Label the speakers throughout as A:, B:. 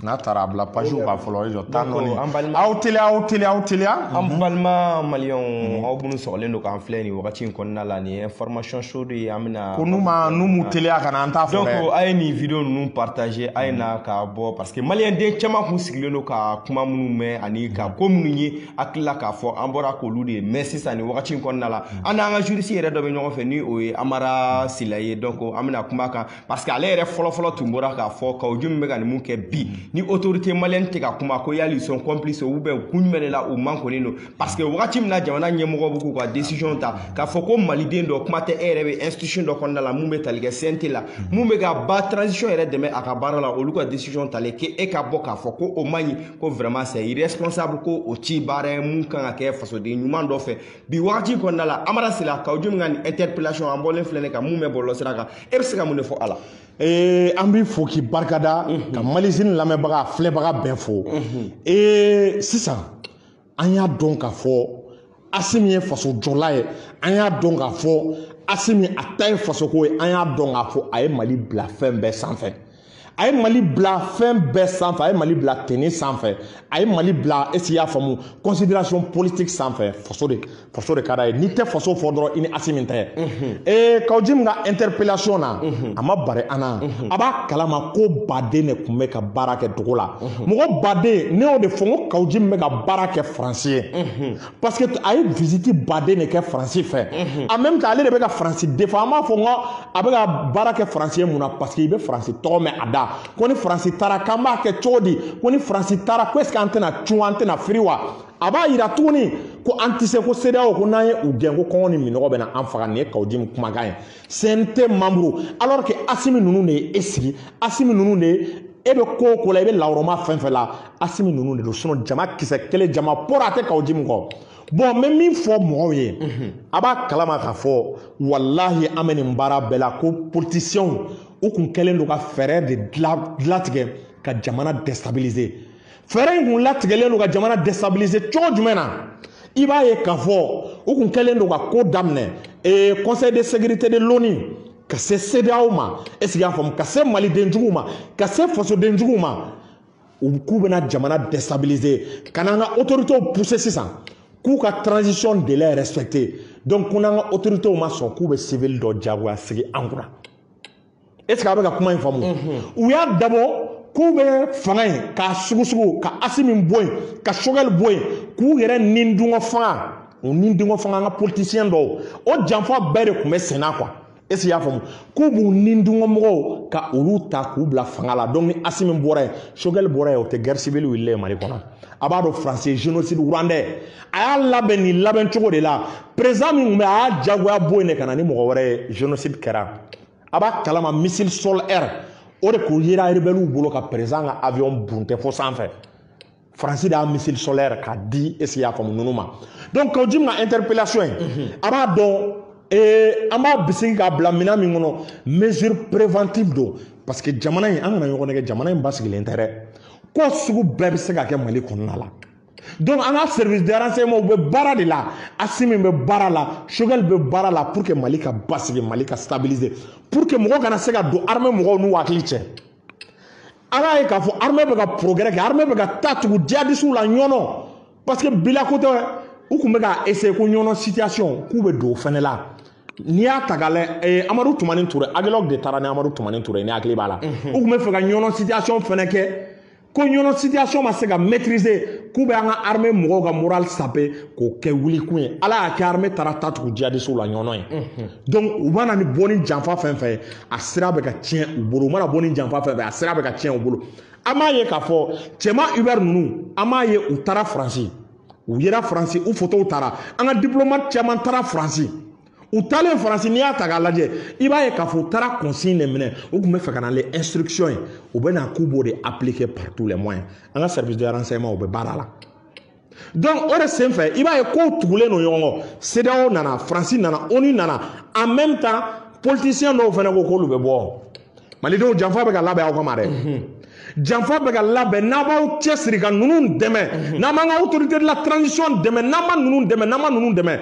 A: n'a taara bila page ka fɔlɔ jɔ tan nɔni aw teliya
B: an balima maliyɛnw aw minnu sɔgɔlen don k'an filɛ nin wagati in kɔnɔna la nin information chaud de ye an bɛna
A: ko n'u mu teliya ka na an t'a fɔ dɛ
B: donc a ye nin vidéo ninnu partager a ye na k'a bɔ parce que maliyɛnden caman kun sigilen don ka kuma minnu mɛn ani ka ko minnu ye hakilila k'a fɔ an bɔra k'olu de ye mais sisan nin wagati in kɔnɔna la an n'an ka juriste yɛrɛ dɔ bɛ ɲɔgɔn fɛ ni o ye Amara Sila ye donc an bɛna kuma kan parce que ale yɛrɛ fɔlɔ tun bɔra k'a fɔ Kaoudiou min bɛ ka nin mun kɛ bi ni autorité malienne tɛ ka kuma ko yali ils sont complices ou bien kun jumɛn de la u manqué don parce que wagati min na jamana ɲɛmɔgɔ bɛ k'u ka décision ta k'a fɔ ko maliden dɔ kuma tɛ e yɛrɛ bɛ institution dɔ kɔnɔna la mun bɛ tali kɛ CNT la mun bɛ ka ba transition yɛrɛ dɛmɛ a ka baara la olu ka décision talen ke e ka bɔ k'a fɔ ko o man ɲi ko vraiment c'est irresponsable ko o ci baara ye mun kan ka kɛ fasoden ɲuman dɔ fɛ bi wagati kɔnɔna la Amara Sila Kaoudiou min ka nin interpellation an bɔlen filɛ nin kan mun bɛ bɔlɔlɔ sira kan e bɛ se ka mun de fɔ a la
A: an b'i fo k'i barikada ka Malizini lamɛnbaga filɛbaga bɛɛ fo sisan an y'a dɔn k'a fɔ Assimi ye faso jɔla ye an y'a dɔn k'a fɔ Assimi a ta ye fasoko ye an y'a dɔn k'a fɔ a ye Mali bila fɛn bɛɛ sanfɛ a ye Mali bila fɛn bɛɛ sanfɛ a ye Mali bila tenni sanfɛ a ye Mali bila est-ce que i y'a faamu considération politique sanfɛ faso de ka d'a ye n'i tɛ faso fɔ dɔrɔn i ni Assimi tɛ Kaoudiou min ka interpellation na a ma bari an na a b'a kalama ko baden de tun bɛ ka baara kɛ dugu la mɔgɔ baden ne y'o de fɔ n ko Kaoudiou min bɛ ka baara kɛ Faransi ye parce que a ye visite baden de kɛ Faransi fɛ en même temps ale de bɛ ka Faransi défend an b'a fɔ n ko a bɛ ka baara kɛ Faransi ye mun na parce que i bɛ Faransi tɔgɔ mɛn a da ko ni Faransi taara k'an b'a kɛ cogo di ko ni Faransi taara ko est-ce que an tɛna cun an tɛna firi wa a b'a yira tuguni ko an tɛ se ko CEDEAO ko n'an ye u gɛn ko kɔngɔ ni minɔgɔ bɛ na an faga nin ye Kaoudiou min kumakan ye CNT membre alors que Assimi ninnu de ye e sigi Assimi ninnu de ye e bɛ ko o ko la i bɛ lawurama fɛn fɛn la Assimi ninnu de don sinon jama kisɛ kelen jama pɔrɔ a tɛ Kaoudiou min kɔ bon n bɛ min fɔ mɔgɔw ye a b'a kalama k'a fɔ walahi an bɛ nin baara bɛɛ la ko politiciens u kun kɛlen don ka fɛɛrɛ de latigɛ ka jamana déstabiliser fɛɛrɛ in kun latigɛlen don ka jamana déstabiliser cogo jumɛn na i b'a ye k'a fɔ u kun kɛlen don ka ko daminɛ conseil de sécurité de l'ONU ka se CEDEAO ma est-ce que y'a faamu ka se malidenjuguw ma ka se fasodenjuguw ma k'u bɛna jamana déstabiliser ka n'an ka autorités pousser sisan k'u ka transition délai respecté donc ko n'an ka autorités ma sɔn k'u bɛ civil dɔ jagoya sigi an kunna est-ce que a bɛ ka kuma in faamu u y'a dabɔ k'u bɛ fanga in k'a sugu ka Assimi bɔ yen ka Choguel bɔ yen k'u yɛrɛ ni dungɔ fanga o ni dungɔ fanga an ka politicien dɔw o janfa bɛɛ de tun bɛ sen na quoi est-ce que i y'a faamu k'u b'u ni dungɔ mɔgɔw ka olu ta k'u bila fanga la donc ni Assimi bɔra yen Choguel bɔra yen o tɛ guerre civile wililen Mali kɔnɔ a b'a dɔn France génocide rwandais a y'a labɛn nin labɛn cogo de la président min tun bɛ a y'a jagoya bɔ yen de ka na ni mɔgɔ wɛrɛ ye génocide kɛra a b'a kalama missile sol air o de kun yera rebelles bolo ka président ka avion bunte fo sanfɛ France de y'a missile solaire k'a di est-ce que i y'a faamu ninnu ma donc Kaoudiou ka interpellation in a b'a dɔn an b'a bisigi k'a bila minɛn min kɔnɔ mesure préventive don parce que jamana in an kana ɲɔgɔn nɛgɛ jamana in basigilen tɛ dɛ ko sugu bɛɛ bɛ se ka kɛ Mali kɔnɔna la donc an ka service de renseignement u bɛ baara de la Assimi bɛ baara la Choguel bɛ baara la pour que Mali ka basigi Mali ka stabiliser pour que mɔgɔw kana se ka don armée mɔgɔw n'u hakili cɛ an y'a ye k'a fɔ armée bɛ ka progrès kɛ armée bɛ ka taa tugu djihadistes la ɲɔnɔ parce que bila ko tɛ u tun bɛ ka essayer ko ɲɔnɔ situation k'u bɛ don o fɛnɛ la n'i y'a ta k'a lajɛ Amadou Toumani Touré Agilog de taara ni Amadou Toumani Touré ni hakili b'a la u tun bɛ fɛ ka ɲɔnɔ situation fɛnɛ kɛ ko ɲɔnɔ situation ma se ka maîtriser k'u bɛ an ka armée mɔgɔw ka moral saper k'o kɛ wulikun ye ala y'a kɛ armée taara taa tugu djihadistes la ɲɔnɔ ye donc u mana ni bɔ ni janfa fɛn fɛn ye a sira bɛ ka tiɲɛ u bolo u mana bɔ ni janfa fɛn fɛn a sira bɛ ka tiɲɛ u bolo an b'a ye k'a fɔ cɛman Hubert ninnu an b'a ye u taara Faransi u yera Faransi u photos taara an ka diplomate caman taara Faransi u taalen Faransi n'i y'a ta k'a lajɛ i b'a ye k'a fɔ u taara consigne de minɛ u tun bɛ fɛ ka na les instructions u bɛ na k'u b'o de appliquer par tous les moyens an ka service de renseignement u bɛ baara la donc o de senfɛ i b'a ye kow tugulen don ɲɔgɔn kɔ CEDEAO nana Faransi nana ONU nana en même temps politiciens dɔw fana ko k'olu bɛ bɔ malidenw janfa bɛ ka labɛn aw kama dɛ janfa bɛ ka labɛn n'a b'aw cɛsiri ka ninnu dɛmɛ n'an b'an ka autorité de la transition dɛmɛ n'an ma ninnu dɛmɛ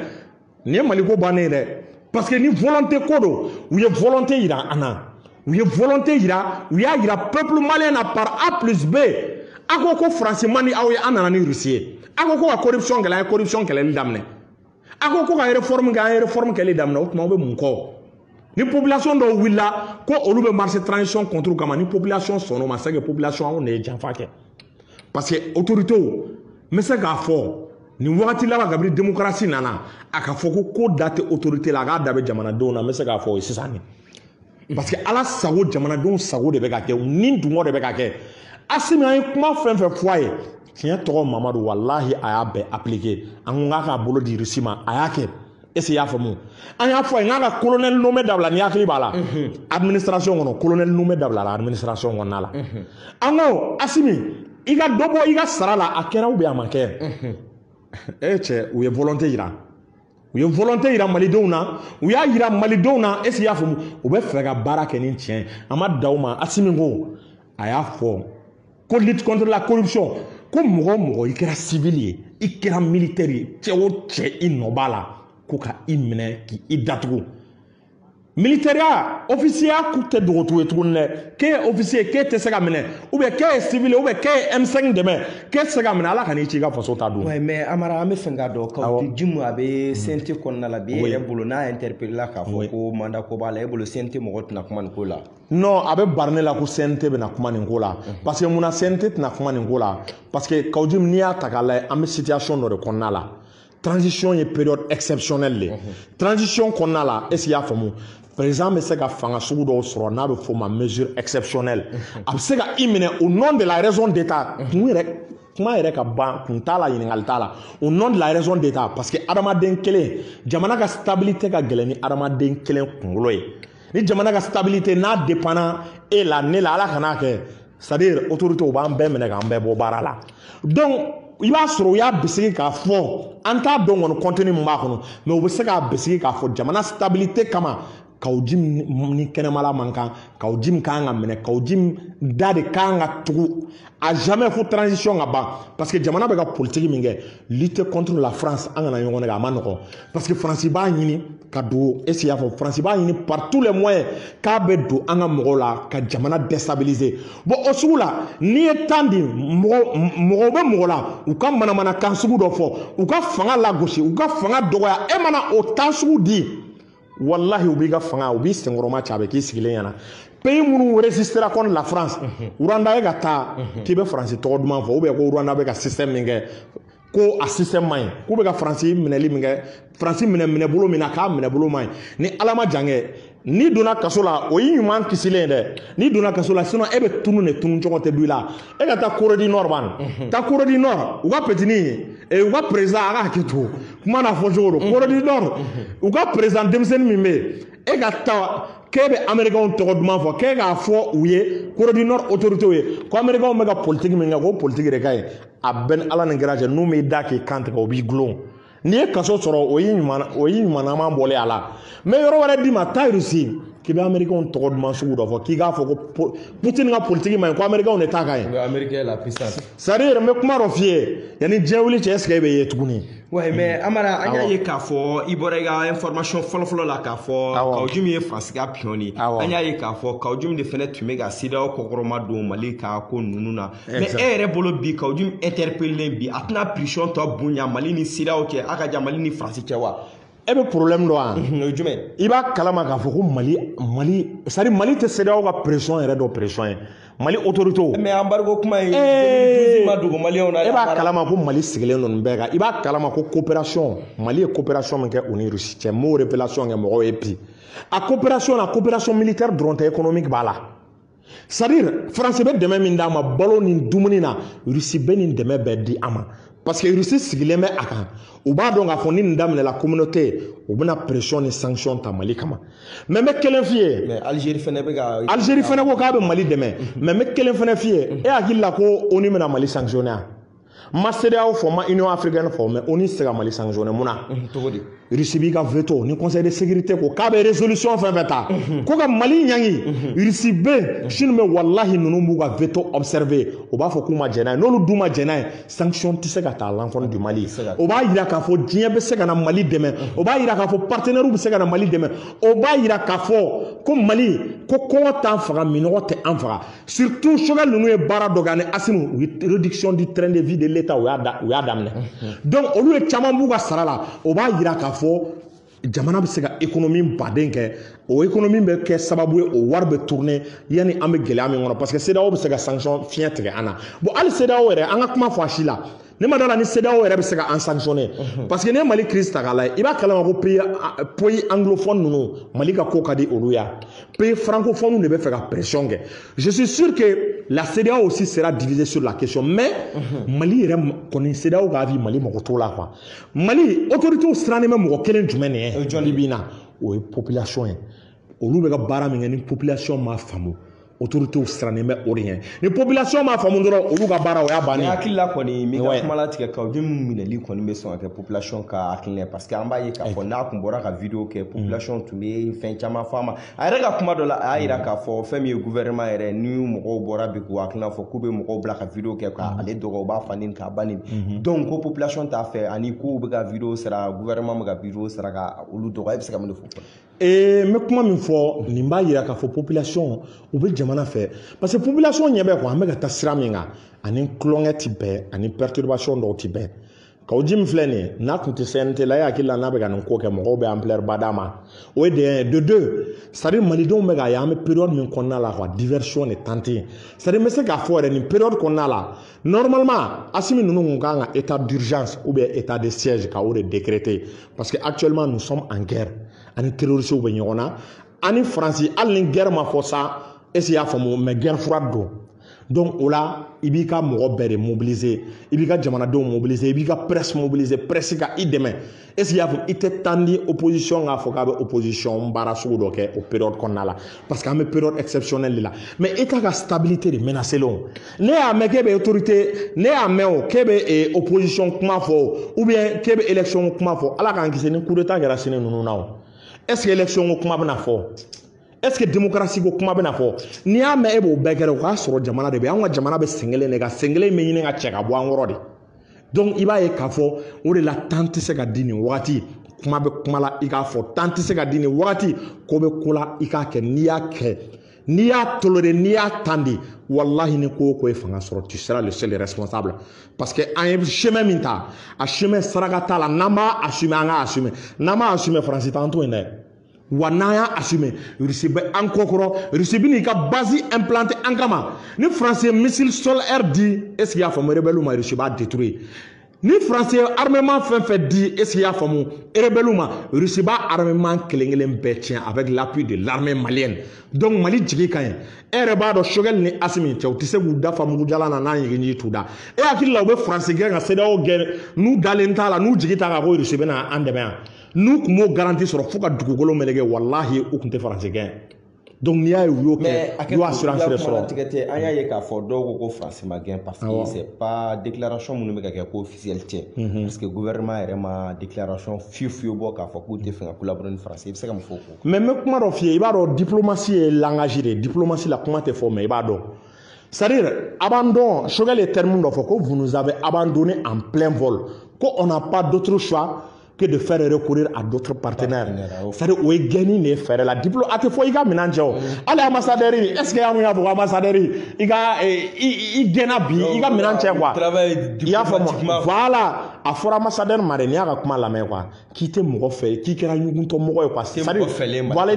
A: nin ye Mali ko bannen ye dɛ parce que ni volonté ko don u ye volonté yira an na u ye volonté yira u y'a yira peuple malien na par A plus B a ko France man di aw ye an nana ni Russie ye a ko ka corruption kɛlɛ an ye corruption kɛlɛli daminɛ a ko ka réforme kɛ an ye réforme kɛlɛli daminɛ o tuma u bɛ mun kɔ ni population dɔw wulila ko olu bɛ marché transition contre kama ni population sɔnn'o ma c'est que population anw de ye janfa kɛ parce que autorité n bɛ se k'a fɔ nin wagati laban kabini démocratie nana a ka fɔ ko da tɛ autorité la a k'a da bɛ jamanadenw na n bɛ se k'a fɔ o ye sisan de parce que ala sago jamanadenw sago de bɛ ka kɛ ni dungɔ de bɛ ka kɛ Assimi an ye kuma fɛn fɛn fɔ a ye tiɲɛ tɔgɔ Mamadu walahi a y'a bɛɛ appliqué an ko k'a k'a bolo di Russie ma a y'a kɛ est-ce que i y'a faamu an y'a fɔ a ye n k'a ka colonel nommé dabila ni hakili b'a la administration kɔnɔ colonel nommé dabila la administration kɔnɔna la an ko Assimi i ka dɔ bɔ i ka sara la a kɛra ou bien a ma kɛ cɛ u ye volonté yira u ye volonté yira malidenw na u y'a yira malidenw na est-ce que i y'a faamu u bɛ fɛ ka baara kɛ ni tiɲɛ a ma da u ma Assimi ko a y'a fɔ ko lutte contre la corruption ko mɔgɔ o mɔgɔ i kɛra civil ye i kɛra militaire ye cɛ o cɛ i nɔ b'a la ko ka i minɛ k'i datugu militaire officier ku tɛ dogotu ye tuguni dɛ k'e ye officier k'e tɛ se ka minɛ ou bien k'e ye civil ou bien k'e ye M5 dɛmɛ k'e tɛ se ka minɛ ala ka n'i ci i ka faso ta don.
B: Ouais, mais Amara an bɛ fɛ k'a dɔn k'aw jimu a bɛ CNT kɔnɔna la bi e yɛrɛ bolo n'a interpellé la k'a fɔ ko mandat ko b'a la e bolo CNT mɔgɔ tɛna kuma nin ko la.
A: Non a bɛ bari ne la ko CNT bɛna kuma nin ko la parce que munna CNT tɛna kuma nin ko la parce que Kawjim n'i y'a ta k'a lajɛ an bɛ situation dɔ de kɔnɔna la transition ye période exceptionnelle de transition kɔnɔna la est-ce que i y'a faamu président bɛ se ka fanga sugu dɔw sɔrɔ n'a bɛ fɔ o ma mesure exceptionnelle a bɛ se ka i minɛ au nom de la raison d'état kuma yɛrɛ ka ban kun t'a la ɲininkali t'a la au nom de la raison d'état parce que adamaden kelen jamana ka stabilité ka gɛlɛn ni adamaden kelen kunkolo ye ni jamana ka stabilité n'a dépendra e la ne la ala kan'a kɛ c'est-à-dire autorité u b'an bɛɛ minɛ k'an bɛɛ bɔ baara la donc i b'a sɔrɔ u y'a bisigi k'a fɔ an t'a dɔn kɔni contenu min b'a kɔnɔ mais u bɛ se k'a bisigi k'a fɔ jamana stabilité kama Kawjim ni kɛnɛmala man kan Kawjim kan ka minɛ Kawjim da de kan ka tugu a jamais fo transition ka ban parce que jamana bɛ ka politique min kɛ lutter contre la France an kana ɲɔgɔn nɛgɛ a ma nɔgɔn parce que France b'a ɲini ka don est-ce que i y'a fɔ France b'a ɲini par tous les moyens k'a bɛ don an ka mɔgɔw la ka jamana déstabiliser bon o sugu la n'i ye temps di mɔgɔw bɛ mɔgɔ la u ka manamanakan sugu dɔ fɔ u ka fanga lagosi u ka fanga dɔgɔya e mana o temps sugu di wallahi u b'i ka fanga u b'i senkɔrɔma cɛ a bɛ k'i sigilen ɲɛna pays minnu résistera contre la France Rwanda ye ka taa k'i bɛ France tɔgɔ duman fɔ ou bien ko Rwanda bɛ ka système min kɛ ko a système man ɲi k'u bɛ ka France minɛli min kɛ France minɛ bolo min na k'a minɛ bolo man ɲi ni ala ma jan kɛ n'i donna kaso la o y'i ɲuman kisilen dɛ n'i donna kaso la sinon e bɛ tunu de tunu cogo tɛ don i la e ka taa Corée du Nord ban taa Corée du Nord u ka petini u ka président a ka hakɛ to kuma na fɔ cogo don Corée du Nord u ka président denmisɛnnin min bɛ yen e ka taa k'e bɛ américains tɔgɔ duman fɔ k'e k'a fɔ u ye Corée du Nord autorités ye ko américains bɛ ka politique min kɛ k'o politique de ka ɲi a bɛɛ ni ala ni kira cɛ n'u m'i da k'i kan tigɛ o b'i gulon n'i ye kaso sɔrɔ o y'i ɲumanaman bɔlen a la mais yɔrɔ wɛrɛ d'i ma taa Russie k'i bɛ américains tɔgɔ duman sugu dɔ fɔ k'i k'a fɔ ko Poutine ka politique ma ɲi ko américains de ta ka ɲi
B: Américain la puissance
A: c'est-à-dire n bɛ kuma dɔ f'i ye yanni diɲɛ wuli cɛ est-ce que e bɛ ye tuguni
B: ouais mais Amara an y'a ye k'a fɔ i bɔra i ka information fɔlɔ la k'a fɔ Kawjim ye fasigiya piyɔn an y'a ye k'a fɔ Kawjim de fɛnɛ tun bɛ ka CEDEAO kɔkɔrɔma don Mali ka ko ninnu na mais e yɛrɛ bolo bi Kawjim interpellé bi a tɛna pression tɔ bonya Mali ni CEDEAO cɛ a ka jan Mali ni France cɛ wa
A: e bɛ problème dɔn wa
B: o ye jumɛn
A: i b'a kalama k'a fɔ ko Mali c'est-à-dire Mali tɛ CEDEAO ka pression yɛrɛ dɔ pression ye Mali autorité
B: mais embargo kuma ye 2012 ma dogo maliyɛnw na
A: e b'a kalama ko Mali sigilen don nin bɛɛ kan i b'a kalama ko coopération Mali ye coopération min kɛ u ni Russie cɛ m'o révélation kɛ mɔgɔw ye bi a coopération militaire dɔrɔn tɛ économique b'a la c'est-à-dire France bɛ dɛmɛ min d'a ma balo ni dumuni na Russie bɛ nin dɛmɛ bɛɛ di a ma parce que Russie sigilen bɛ a kan u b'a dɔn k'a fɔ ni nin daminɛla communauté u bɛna pression ni sanction ta Mali kama mais n bɛ kelen f'i ye
B: mais Algérie fɛnɛ bɛ ka
A: Algérie fɛnɛ ko k'a bɛ Mali dɛmɛ mais n bɛ kelen fɛnɛ f'i ye e hakili la ko ONU bɛna Mali sanctionner a ma CEDEAO fɔ ma Union africaine fɔ mais ONU tɛ se ka Mali sanctionner mun na
B: cogo di
A: Russie b'i ka veto ni conseil de sécurité ko k'a bɛ résolution fɛn fɛn ta ko ka Mali ɲangi Russie bɛ Chine bɛ wallahi ninnu b'u ka veto observer o b'a fɔ k'u ma jɛn n'a ye n'olu dun ma jɛn n'a ye sanction tɛ se ka ta à l'encontre du Mali o b'a yira k'a fɔ diɲɛ bɛ se ka na Mali dɛmɛ o b'a yira k'a fɔ partenaires bɛ se ka na Mali dɛmɛ o b'a yira k'a fɔ ko Mali ko kɔngɔ t'an faga minɔgɔ tɛ an faga surtout Choguel ninnu ye baara dɔ kɛ ani Assimi u ye réduction du train de vie de l'État u y'a daminɛ donc olu ye caman b'u ka sara la o b'a jira k'a fɔ jamana bɛ se ka économie baden kɛ o économie bɛ kɛ sababu ye o wari bɛ tourner yani an bɛ gɛlɛya min kɔnɔ parce que CEDEAO bɛ se ka sanction fiɲɛ tigɛ an na bon hali CEDEAO yɛrɛ an ka kuma fɔ a si la ne ma dala ni CEDEAO yɛrɛ bɛ se ka an sanctionner parce que ne Mali crise ta k'a lajɛ i b'a kalama ko pays anglophone ninnu Mali ka ko ka di olu ya pays francophone de bɛ fɛ ka pression kɛ je suis sûr que la CEDEAO aussi sera divisée sur la question mais Mali yɛrɛ kɔni CEDEAO ka avis Mali mɔgɔ t'o la quoi Mali autorités sirannen bɛ mɔgɔ kelen jumɛn de ye bi bi in na o ye population ye olu bɛ ka baara min kɛ ni population ma faamu autorités sirannen bɛ o de ɲɛ ni population ma faamu dɔrɔn olu ka baara o y'a bannen.
B: hakili la kɔni mi ka kuma latigɛ ka den minɛli kɔni bɛ sɔn ka kɛ population ka hakilina parce que an b'a ye k'a fɔ n'a kun bɔra ka vidéo kɛ population tun bɛ fɛn caman fɔ a ma a yɛrɛ ka kuma dɔ la a y'a jira k'a fɔ fɛn min ye gouvernement yɛrɛ ni mɔgɔw bɔra bi k'u hakilina fɔ k'u bɛ mɔgɔw bila ka vidéo kɛ k'ale dɔgɔ u b'a fa nin k'a ba nin donc ko population t'a fɛ ani k'u bɛ ka vidéo sara gouvernement bɛ ka vidéo sara ka olu dɔgɔ e bɛ se ka mun de fɔ.
A: n bɛ kuma min fɔ nin b'a jira k'a fɔ population u bɛ jamana fɛ parce que population ɲɛ bɛ quoi an bɛ ka taa sira min kan ani tulonkɛ ti bɛn ani perturbation dɔw ti bɛn kaw ji min filɛ nin ye n'a tun tɛ CNT la e hakili la n'a bɛ ka nin ko kɛ mɔgɔw bɛ ampleur ba d'a ma o ye de deux c'est à dire malidenw bɛ k'a ye an bɛ période min kɔnɔna la quoi diversion de tenter c'est à dire n bɛ se k'a fɔ yɛrɛ nin période kɔnɔna la normalement Assimi ninnu kun kan ka état d'urgence ou bien état de siège ka o de décréter parce que actuellement nous sommes en guerre ani terroristes bɛ ɲɔgɔn na ani Faransi hali ni guerre ma fɔ sa est-ce y'a faamu mais guerre froide don donc o la i b'i ka mɔgɔ bɛɛ de mobiliser i b'i ka jamanadenw mobiliser i b'i ka presse mobiliser presse ka i dɛmɛ est-ce y'a faamu i tɛ temps di opposition k'a fɔ k'a bɛ opposition baara sugu dɔ kɛ o période kɔnɔna la parce que an bɛ période exceptionnelle de la mais état ka stabilité de menacé len ne y'a mɛn k'e bɛ autorité ne y'a mɛn o k'e bɛ opposition kuma fɔ ou bien k'e bɛ élection kuma fɔ ala k'an kisi ni coup d'état kɛra sini ninnu na o est-ce que élection ko kuma bɛna fɔ est-ce que démocratie ko kuma bɛna fɔ n'i y'a mɛn e b'o bɛɛ kɛra o k'a sɔrɔ jamana de bɛ an ka jamana bɛ sen kelen de kan sen kelen bɛ ɲini ka cɛ ka bɔ an kɔrɔ de donc i b'a ye k'a fɔ o de la temps tɛ se ka di nin wagati kuma bɛ kuma la i k'a fɔ temps tɛ se ka di nin wagati ko bɛ ko la i k'a kɛ n'i y'a kɛ n'i y'a toléré n'i y'a tandi wallahi ni ko o ko ye fanga sɔrɔ tu seras le seul responsable parce que an ye chemin min ta a chemin saraka t'a la n'an b'a assumer an ka assumer n'an m'a assumer Faransi t'an to yen dɛ wa n'an y'a assumer Russie bɛ an kɔ kɔrɔ Russie bɛ n'i ka base implanté an kama ni Faransi ye missile solaire di est-ce que y'a faamu rebelle ma Russie b'a détruire ni Faransi ye armement fɛn fɛn di est-ce que y'a faamu rebelle ma Russie b'a armement kelen kelen bɛɛ tiɲɛ avec l'appui de l'armée malienne donc Mali jigi ka ɲi e yɛrɛ b'a dɔn Choguel ni Assimi cɛ u tɛ se k'u dafa mugujalan na n'a ɲɛgɛn t'u da e hakili la u bɛ Faransi gɛn ka CEDEAO gɛn n'u dalen t'a la n'u jigi t'a kan ko Russie bɛna an dɛmɛ yan n'u tun b'o garantie sɔrɔ fo ka dugukolo meleke wallahi u tun tɛ Faransi gɛn donc n'i y'a ye u y'o kɛ u y'o assurance de sɔrɔ
B: an y'a ye k'a fɔ dɔw ko ko Faransi ma gɛn parce que c'est pas déclaration minnu bɛ ka kɛ ko officiel tɛ parce que gouvernement yɛrɛ ma déclaration fiyewu bɔ k'a fɔ k'u tɛ fɛ ka collaborer ni Faransi i bɛ se ka mun fɔ o ko
A: mais n bɛ kuma dɔ f'i ye i b'a dɔn diplomatie ye langage de ye diplomatie la kuma tɛ fɔ mais i b'a dɔn c'est-à-dire abandon Choguel ye terme dɔ fɔ ko vous nous avez abandonné en plein vol ko on n'a pas d'autre choix que de faire recourir à d'autres partenaires. C'est-à-dire, où est gagné les faire la diplôme. À te fois, il y a un allez, ambassadeur, est-ce qu'il y a un ambassadeur? Il y a il y a un quoi. Il y a voilà. À fort ambassadeur, marine, il y a un la quoi. Qui te m'a fait, qui a eu ton mot quoi. C'est-à-dire, voilà,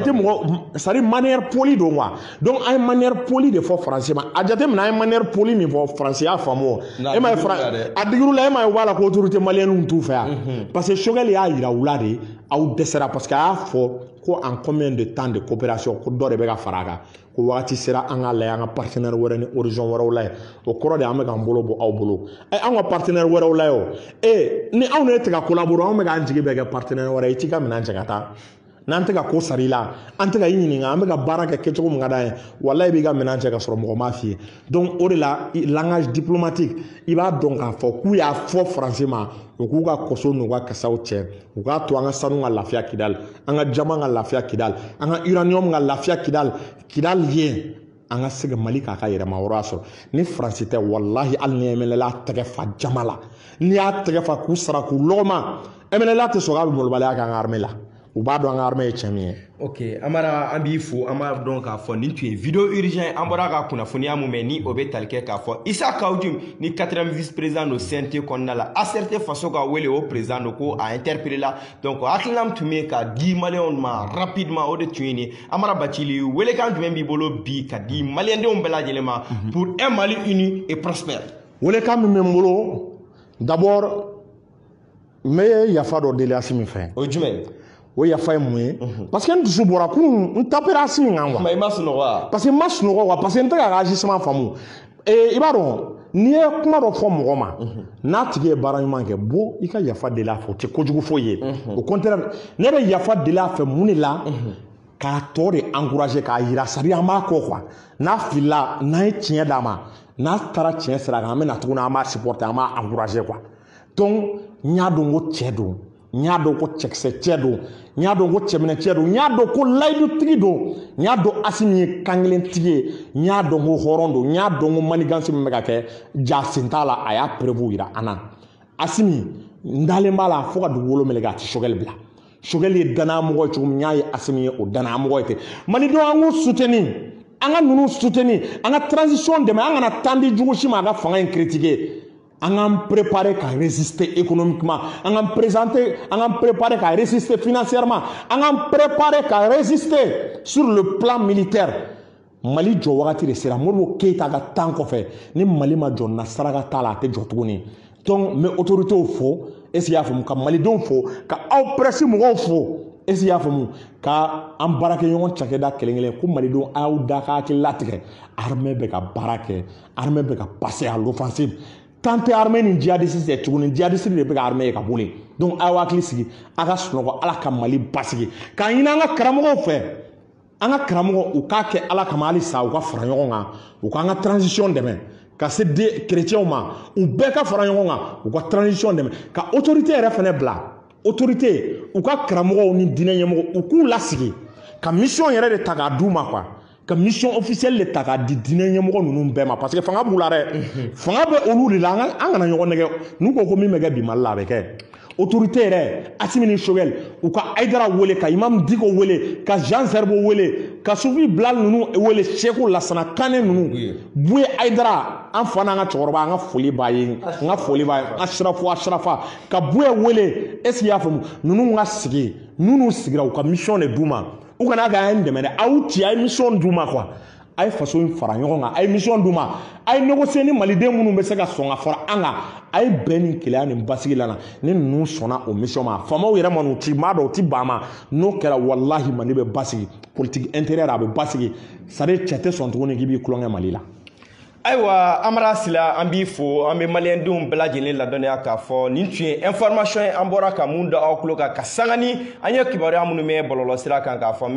A: c'est-à-dire manière polie de moi. Donc, une manière polie de fort français. Adjate, mais une manière polie, mais fort français, à famo. Et ma frère, à dire là, ma voilà, l'autorité malienne, tout faire. Parce que Choguel y'a yira u la de aw dɛsɛra parce que a y'a fɔ ko en combien de temps de coopération ko dɔ de bɛ ka fara a kan ko wagati sera an ka lajɛ an ka partenaire wɛrɛ ni horizon wɛrɛw la ye o kɔrɔ de an bɛ k'an bolo bɔ aw bolo an ka partenaire wɛrɛw la ye o ni anw ne tɛ ka collaborer anw bɛ k'an jigi bɛ kɛ partenaire wɛrɛ ye i t'i ka minɛn cɛ ka taa n'an tɛ ka ko sara i la an tɛ ka i ɲininka an bɛ ka baara kɛ kɛcogo min ka d'an ye walahi i b'i ka minɛn cɛ ka sɔrɔ mɔgɔ m'a f'i ye donc o de la langage diplomatique i b'a dɔn k'a fɔ k'u y'a fɔ Faransi ma u k'u ka kɔso n'u ka kasaw cɛ u k'a to an ka sanu ka lafiya Kidal an ka jama ka lafiya Kidal an ka uranium ka lafiya Kidal ye an ka se ka Mali k'a ka yɛrɛma yɔrɔ sɔrɔ ni Faransi tɛ walahi hali ni MNLA tɛgɛ fa jama la n'i y'a tɛgɛ fa k'u sara k'u lɔgɔma MNLA tɛ sɔn k'a bɛ malobaliya k'an ka armée la u b'a dɔn an ka armée ye cɛ min ye.
B: Ok, Amara an b'i fo an b'a dɔn k'a fɔ nin tun ye vidéo urgent an bɔra ka kunnafoniya mun mɛn ni o bɛ tali kɛ k'a fɔ Isa Kawujim ni 4e vice président do CNT kɔnɔna la ACRT faso ka wele o président do ko a interpellé la donc hakilina min tun bɛ ka di maliyɛnw ma rapidement o de tun ye nin Amara Bacili welekan jumɛn b'i bolo bi ka di maliyɛndenw bɛɛ lajɛlen ma pour un Mali uni et prospère.
A: Welekan min bɛ n bolo d'abord n bɛ yafa dɔ deli Asimi fɛ.
B: O jumɛn?
A: O yafa ye mun ye parce que n dusu bɔra kun n tapera Asimi kan quoi.
B: Mais i ma sunɔgɔ wa?
A: Parce que n ma sunɔgɔ quoi parce que n tɛ ka agissement faamu i b'a dɔn n'i ye kuma dɔ fɔ mɔgɔ ma n'a tigi ye baara ɲuman kɛ bon i ka yafa deli a fɛ o tɛ kojugu foyi ye au contraire ne bɛ yafa deli a fɛ mun de la k'a tɔ de encourager k'a yira c'est-à-dire an b'a kɔ quoi n'a filila n'an ye tiɲɛ d'a ma n'a taara tiɲɛ sira kan an bɛ na tuguni an b'a supporter an b'a encourager quoi donc n y'a dɔn ko cɛ don n y'a dɔn ko cɛkisɛ cɛ don n y'a dɔn ko cɛminɛ cɛ don n y'a dɔn ko layidutigi don n y'a dɔn Asimi ye kankelentigi ye n y'a dɔn ko hɔrɔn don n y'a dɔn ko manigansi min bɛ ka kɛ ja sen t'a la a y'a preuve yira an na Asimi n dalen b'a la fo ka dugu wolo meleke a tɛ Choguel bila Choguel ye danayamɔgɔ ye cogo min n y'a ye Asimi ye o danayamɔgɔ ye ten malidenw an k'u soutenir an ka ninnu soutenir an ka transition dɛmɛ an kana temps di jugu si ma a ka fanga in critiquer an k'an préparer ka résister économiquement an k'an préparer ka résister financièrement an k'an préparer ka résister sur le plan militaire Mali jɔ wagati de sera Modibo Keyita ka temps kɔfɛ ni Mali ma jɔ nasaraka t'a la a tɛ jɔ tuguni donc n bɛ autorités fo est-ce que i y'a faamu ka malidenw fo ka aw presse mɔgɔw fo est-ce que i y'a faamu ka an baarakɛɲɔgɔn cakɛda kelen-kelen ko malidenw a y'aw da ka hakili latigɛ armée bɛ ka baara kɛ armée bɛ ka passer à l'offensive tant tɛ armée ni djihadiste tɛ tuguni djihadiste de bɛ ka armée ye ka boli donc a y'aw hakili sigi a ka sunɔgɔ Ala ka Mali basigi k'a ɲini an ka karamɔgɔw fɛ an ka karamɔgɔ u k'a kɛ Ala kama halisa u ka fara ɲɔgɔn kan u k'an ka transition dɛmɛ ka se chrétiens ma u bɛɛ ka fara ɲɔgɔn kan u ka transition dɛmɛ ka autorité yɛrɛ fɛnɛ bila autorité u ka karamɔgɔw ni diinɛ ɲɛmɔgɔ u k'u lasigi ka mission yɛrɛ de ta k'a d'u ma quoi ka mission officielle de ta k'a di diinɛ ɲɛmɔgɔ ninnu bɛɛ ma parce que fanga b'u la dɛ fanga bɛ olu de la an kana ɲɔgɔn nɛgɛ n'u ko min bɛ kɛ bi Mali la a bɛ kɛ autorité yɛrɛ Asimi ni Choguel u ka Aïdara wele ka Imam Diko wele ka Jean Zerbo wele ka Sufi Bilal ninnu wele Seku Lasana Kane ninnu Buye Aïdara an fa n'an ka cɛkɔrɔba an ka foli b'a ye n ka foli b'a ye an Ashrafa ka Buye wele est-ce que i y'a faamu ninnu ka sigi n'u sigira u ka mission de d'u ma u kana kɛ an dɛmɛ dɛ aw ci a ye mission d'u ma quoi a ye faso in fara ɲɔgɔn kan a ye mission d'u ma a ye négocier ni maliden minnu bɛ se ka sɔn ka fara an kan a ye bɛn ni kelenya ni basigi la ni ninnu sɔnna o mission ma faamaw yɛrɛ ma n'u ti maa dɔw ti ban ma n'o kɛra walahi Mali bɛ basigi politique intérieure a bɛ basigi c'est à dire cɛ tɛ sɔn tuguni k'i b'i kulonkɛ Mali la.
B: Ayiwa Amara Sila an b'i fo an bɛ maliyɛndenw bɛɛ lajɛlen ladɔnniya k'a fɔ nin tun ye information ye an bɔra ka mun da aw tulo kan ka sanga ni an ye kibaruya minnu mɛn bɔlɔlɔsira kan k'a fɔ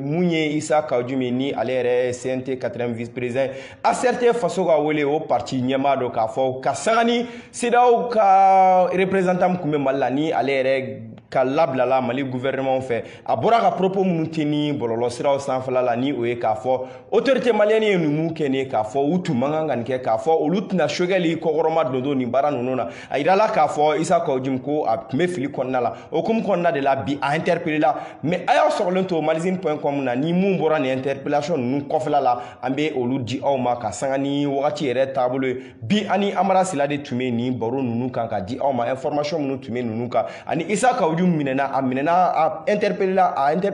B: mun ye Isa Kawujim ni ale yɛrɛ CNT 4e vice président ACRT faso ka wele o parti ɲɛmaa dɔ k'a fɔ ka sanga ni CEDEAO ka représentant tun bɛ Mali la ni ale yɛrɛ ka labilala Mali gouvernement fɛ a bɔra ka propos minnu tɛ ni bɔlɔlɔsiraw sanfɛla la ni o ye k'a fɔ autorité malienne ye ninnu kɛ ni k'a fɔ u tun man kan ka nin kɛ k'a fɔ olu tɛna Choguel kɔkɔrɔma don nin baara ninnu na a yirala k'a fɔ Isa Kawujim ko a tun bɛ fili kɔnɔna la o hukumu kɔnɔna de la bi a interpellé la mais a y'aw sɔgɔlen to magazine.com na ni mun bɔra nin interpellation ninnu kɔfɛla la an bɛ olu di aw ma ka sanga ni wagati yɛrɛ taabolo ye bi ani Amara Sila de tun bɛ nin baro ninnu kan ka di aw ma information minnu tun bɛ ninnu kan ani Isa Kawujim minɛna a interpellé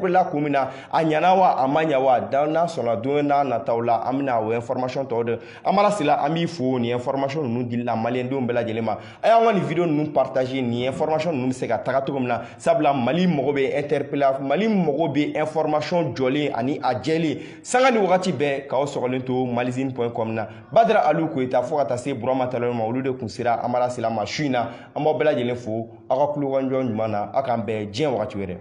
B: la kun min na a ɲana wa a ma ɲa wa n'a sɔnna don n'a nataw la an bɛna o information tɔw de Amara Sila an b'i fo nin information ninnu dilila maliyɛndenw bɛɛ lajɛlen ma a y'an ka nin video ninnu partager nin information ninnu bɛ se ka taga cogo min na sabula Mali mago bɛ interpellation Mali mago bɛ information jɔlen ani a jɛlen sanga ni wagati bɛɛ k'aw sɔgɔlen to magazine.com na Badara Aliu Koyita fo ka taa se Burama Talon ma olu de kun sera Amara Sila ma su in na an b'aw bɛɛ lajɛlen fo aw ka kulokajɔ ɲuman na aw k'an bɛn diɲɛ wagati wɛrɛ